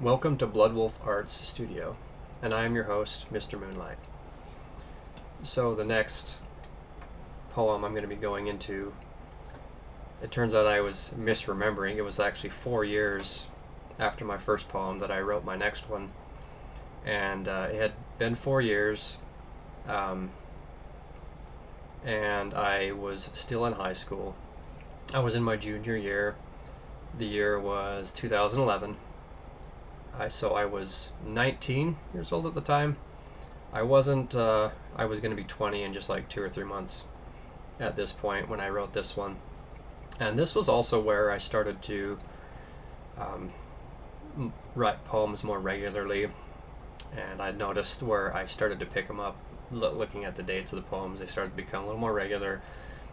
Welcome to Bloodwolf Arts Studio, and I am your host, Mr. Moonlight. So the next poem I'm going to be going into, it turns out I was misremembering. It was actually 4 years after my first poem that I wrote my next one, and it had been 4 years, and I was still in high school. I was in my junior year. The year was 2011. So I was 19 years old at the time. I wasn't, I was going to be 20 in just like 2 or 3 months at this point when I wrote this one. And this was also where I started to write poems more regularly. And I noticed where I started to pick them up, looking at the dates of the poems, they started to become a little more regular.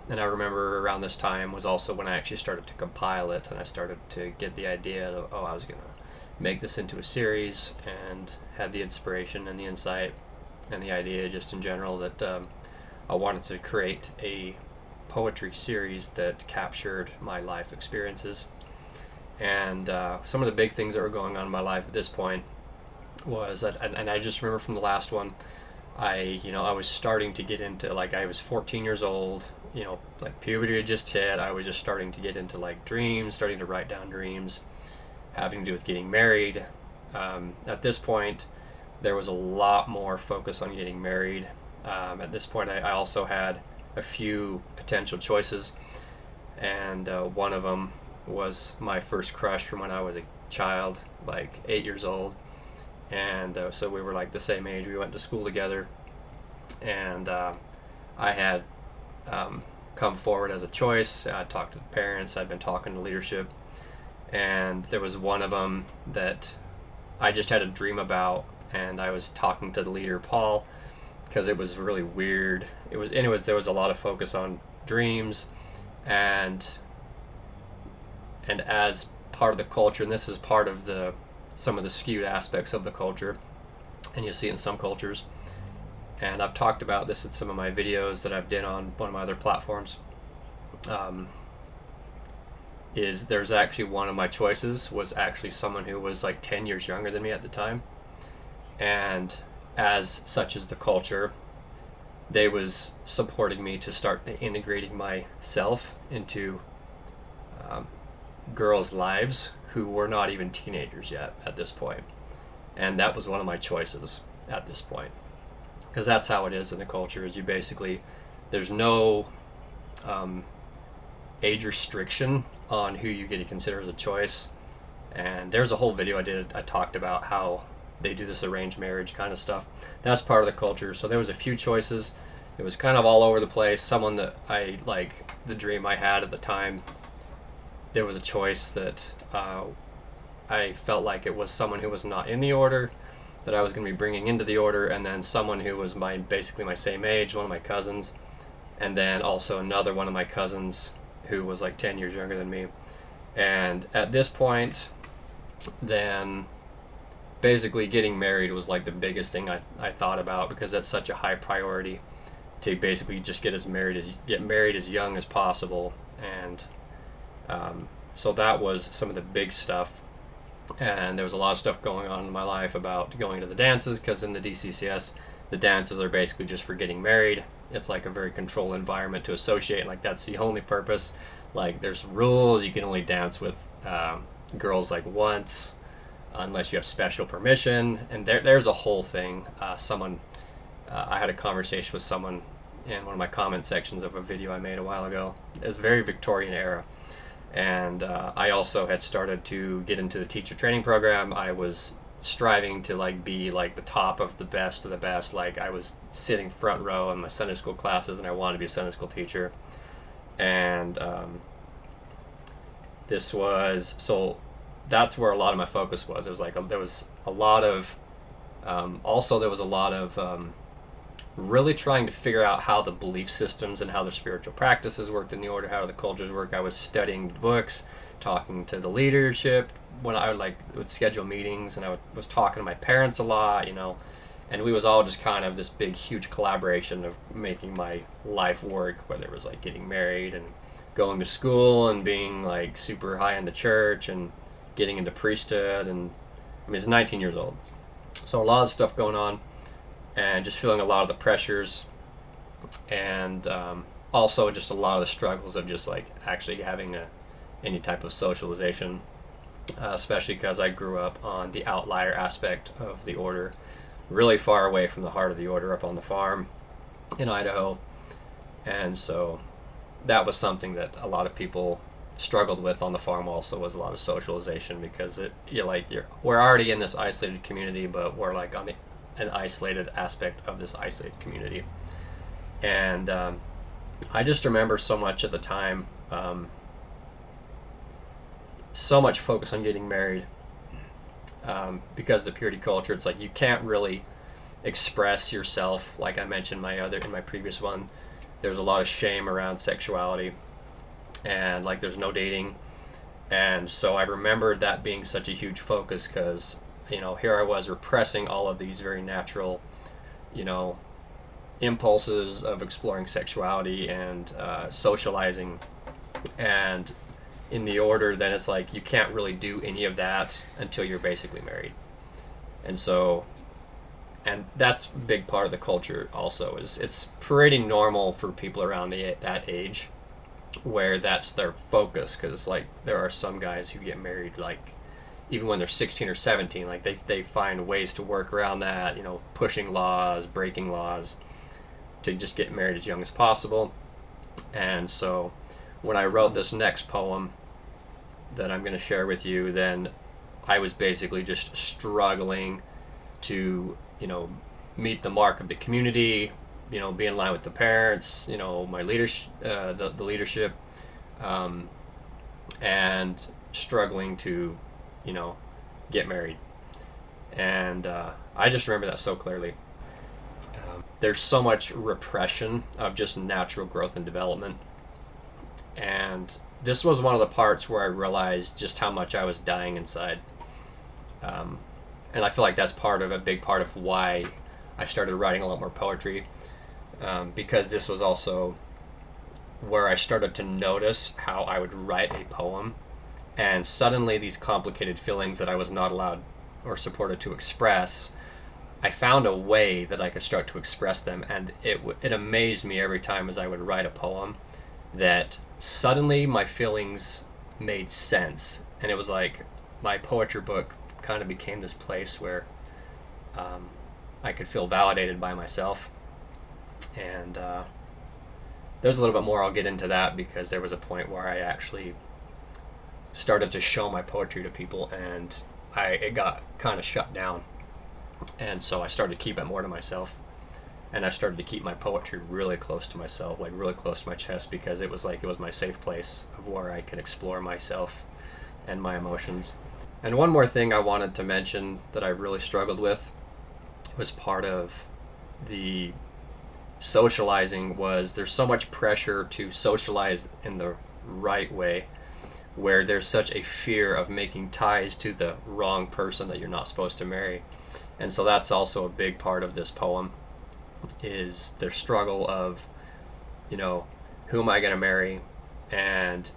And I remember around this time was also when I actually started to compile it, and I started to get the idea of, I was going to make this into a series, and had the inspiration and the insight and the idea just in general that I wanted to create a poetry series that captured my life experiences. And some of the big things that were going on in my life at this point was that, and I just remember from the last one, I was starting to get into, like, I was 14 years old, like puberty had just hit. I was just starting to get into like dreams, starting to write down dreams having to do with getting married. At this point, there was a lot more focus on getting married. At this point, I also had a few potential choices, and one of them was my first crush from when I was a child, like 8 years old. And so we were like the same age. We went to school together, and I had come forward as a choice. I talked to the parents. I'd been talking to leadership, and there was one of them that I just had a dream about, and I was talking to the leader, Paul, because it was really weird. There was a lot of focus on dreams, and as part of the culture, and this is part of some of the skewed aspects of the culture, and you'll see it in some cultures. And I've talked about this in some of my videos that I've done on one of my other platforms. Is there's actually one of my choices was actually someone who was like 10 years younger than me at the time, and as such as the culture, they was supporting me to start integrating myself into girls' lives who were not even teenagers yet at this point. And that was one of my choices at this point, because that's how it is in the culture. Is you basically, there's no age restriction on who you get to consider as a choice. And there's a whole video I did. I talked about how they do this arranged marriage kind of stuff. That's part of the culture. So there was a few choices. It was kind of all over the place. Someone that I like, the dream I had at the time, there was a choice that I felt like it was someone who was not in the order that I was going to be bringing into the order, and then someone who was basically my same age, one of my cousins, and then also another one of my cousins who was like 10 years younger than me. And at this point, then basically getting married was like the biggest thing I thought about, because that's such a high priority to basically just get married as young as possible. And so that was some of the big stuff. And there was a lot of stuff going on in my life about going to the dances, because in the DCCS, the dances are basically just for getting married. It's like a very controlled environment to associate, like that's the only purpose. Like there's rules, you can only dance with girls like once unless you have special permission, and there's a whole thing. I had a conversation with someone in one of my comment sections of a video I made a while ago. It was very Victorian era. And I also had started to get into the teacher training program. I was striving to like be like the top of the best of the best. Like I was sitting front row in my Sunday school classes, and I wanted to be a Sunday school teacher. And that's where a lot of my focus was. It was like there was a lot of really trying to figure out how the belief systems and how the spiritual practices worked in the order, how the cultures work. I was studying books, talking to the leadership when I would schedule meetings, and I was talking to my parents a lot, and we was all just kind of this big, huge collaboration of making my life work, whether it was like getting married and going to school and being like super high in the church and getting into priesthood and I mean, he's 19 years old. So a lot of stuff going on, and just feeling a lot of the pressures, and also just a lot of the struggles of just like actually having any type of socialization, especially because I grew up on the outlier aspect of the order, really far away from the heart of the order up on the farm in Idaho. And so that was something that a lot of people struggled with on the farm, also was a lot of socialization, because we're already in this isolated community, but we're like on an isolated aspect of this isolated community. And I just remember so much at the time, so much focus on getting married, because the purity culture, it's like you can't really express yourself. Like I mentioned in my previous one, there's a lot of shame around sexuality, and like there's no dating. And so I remembered that being such a huge focus, because here I was repressing all of these very natural you know impulses of exploring sexuality and socializing. And in the order, then it's like you can't really do any of that until you're basically married. And so, and that's a big part of the culture also, is it's pretty normal for people around that age where that's their focus, because like there are some guys who get married like even when they're 16 or 17, like they find ways to work around that, pushing laws, breaking laws, to just get married as young as possible. And so when I wrote this next poem that I'm going to share with you, then I was basically just struggling to, meet the mark of the community, be in line with the parents, my leadership, the leadership, and struggling to, get married. And I just remember that so clearly. There's so much repression of just natural growth and development. And this was one of the parts where I realized just how much I was dying inside. And I feel like that's a big part of why I started writing a lot more poetry, because this was also where I started to notice how I would write a poem, and suddenly these complicated feelings that I was not allowed or supported to express, I found a way that I could start to express them. And it amazed me every time as I would write a poem that suddenly my feelings made sense. And it was like my poetry book kind of became this place where I could feel validated by myself. And there's a little bit more, I'll get into that, because there was a point where I actually started to show my poetry to people, and it got kind of shut down. And so I started to keep it more to myself, and I started to keep my poetry really close to myself, like really close to my chest, because it was my safe place of where I could explore myself and my emotions. And one more thing I wanted to mention that I really struggled with was part of the socializing, was there's so much pressure to socialize in the right way, where there's such a fear of making ties to the wrong person that you're not supposed to marry. And so that's also a big part of this poem, is their struggle of, who am I going to marry, and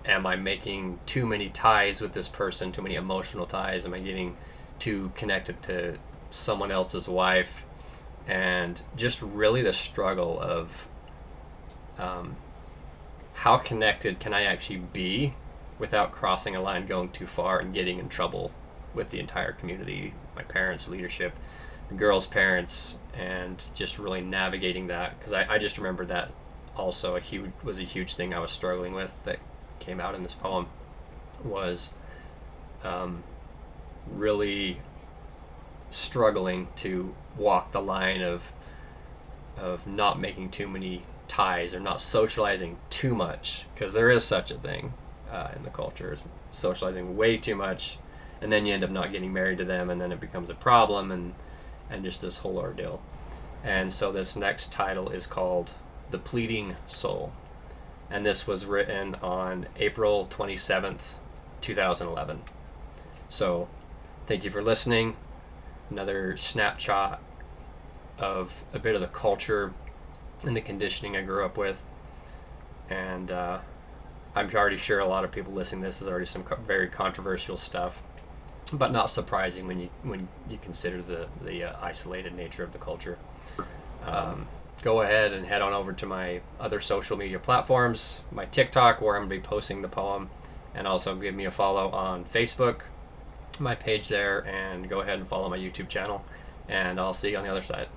am I making too many ties with this person, too many emotional ties? Am I getting too connected to someone else's wife? And just really the struggle of how connected can I actually be without crossing a line, going too far, and getting in trouble with the entire community, my parents' leadership, the girls' parents, and just really navigating that. Because I just remember that also was a huge thing I was struggling with that came out in this poem, was really struggling to walk the line of not making too many ties or not socializing too much, because there is such a thing in the culture, socializing way too much, and then you end up not getting married to them, and then it becomes a problem, and just this whole ordeal. And so this next title is called The Pleading Soul, and this was written on April 27th, 2011. So thank you for listening. Another snapshot of a bit of the culture and the conditioning I grew up with. And I'm already sure a lot of people listening to this is already some very controversial stuff. but not surprising when you consider the isolated nature of the culture. Go ahead and head on over to my other social media platforms, my TikTok, where I'm going to be posting the poem, and also give me a follow on Facebook, my page there, and go ahead and follow my YouTube channel, and I'll see you on the other side.